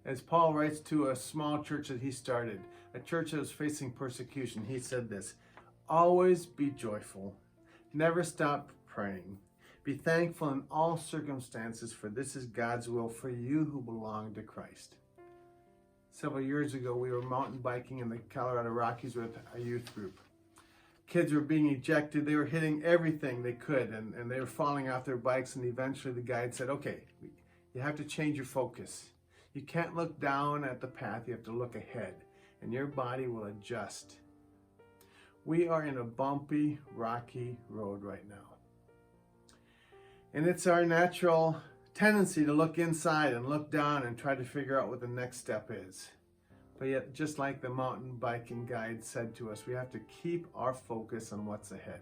As Paul writes to a small church that he started, a church that was facing persecution, he said this: always be joyful, never stop praying, be thankful in all circumstances, for this is God's will for you who belong to Christ. Several years ago, we were mountain biking in the Colorado Rockies with a youth group. Kids were being ejected. They were hitting everything they could, and they were falling off their bikes, and eventually the guide said, okay, you have to change your focus. You can't look down at the path, you have to look ahead, and your body will adjust. We are in a bumpy, rocky road right now. And it's our natural tendency to look inside and look down and try to figure out what the next step is. But yet, just like the mountain biking guide said to us, we have to keep our focus on what's ahead.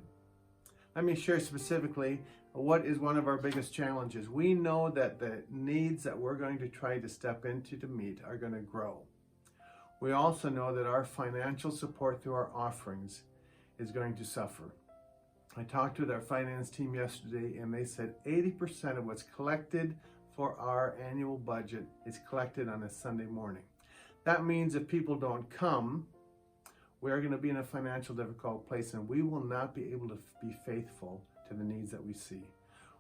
Let me share specifically what is one of our biggest challenges. We know that the needs that we're going to try to step into to meet are going to grow. We also know that our financial support through our offerings is going to suffer. I talked with our finance team yesterday, and they said 80% of what's collected for our annual budget is collected on a Sunday morning. That means if people don't come, we're going to be in a financial difficult place, and we will not be able to be faithful to the needs that we see.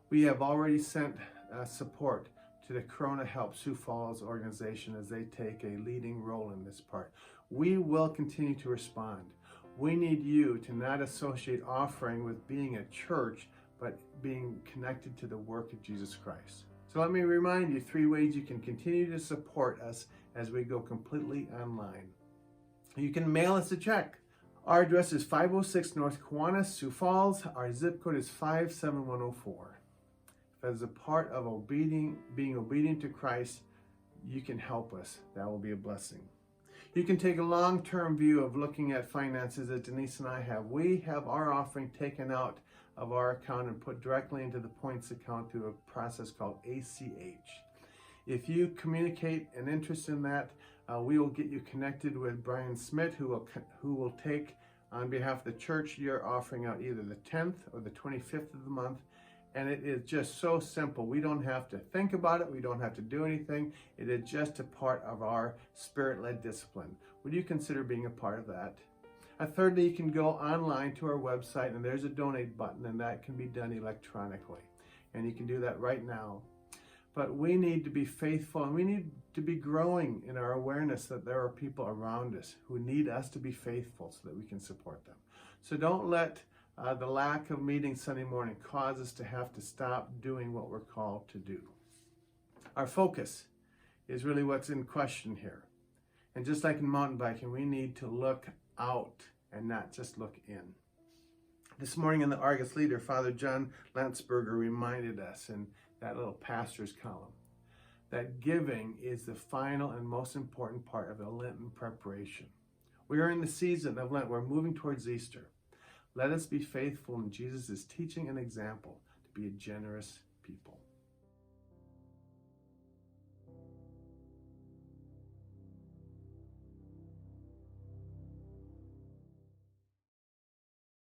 We have already sent support to the Corona Help Sioux Falls organization as they take a leading role in this part. We will continue to respond. We need you to not associate offering with being a church, but being connected to the work of Jesus Christ. So let me remind you 3 ways you can continue to support us as we go completely online. You can mail us a check. Our address is 506 North Kiwanis, Sioux Falls. Our zip code is 57104. If as a part of being obedient to Christ, you can help us. That will be a blessing. You can take a long-term view of looking at finances as Denise and I have. We have our offering taken out of our account and put directly into the points account through a process called ACH. If you communicate an interest in that, we will get you connected with Brian Smith, who will take on behalf of the church your offering out either the 10th or the 25th of the month. And it is just so simple. We don't have to think about it. We don't have to do anything. It is just a part of our spirit-led discipline. Would you consider being a part of that? Thirdly, you can go online to our website, and there's a donate button, and that can be done electronically. And you can do that right now. But we need to be faithful, and we need to be growing in our awareness that there are people around us who need us to be faithful so that we can support them. So don't let the lack of meeting Sunday morning cause us to have to stop doing what we're called to do. Our focus is really what's in question here. And just like in mountain biking, we need to look out and not just look in. This morning in the Argus Leader, Father John Landsberger reminded us in that little pastor's column that giving is the final and most important part of the Lenten preparation. We are in the season of Lent. We're moving towards Easter. Let us be faithful in Jesus' teaching and example to be a generous people.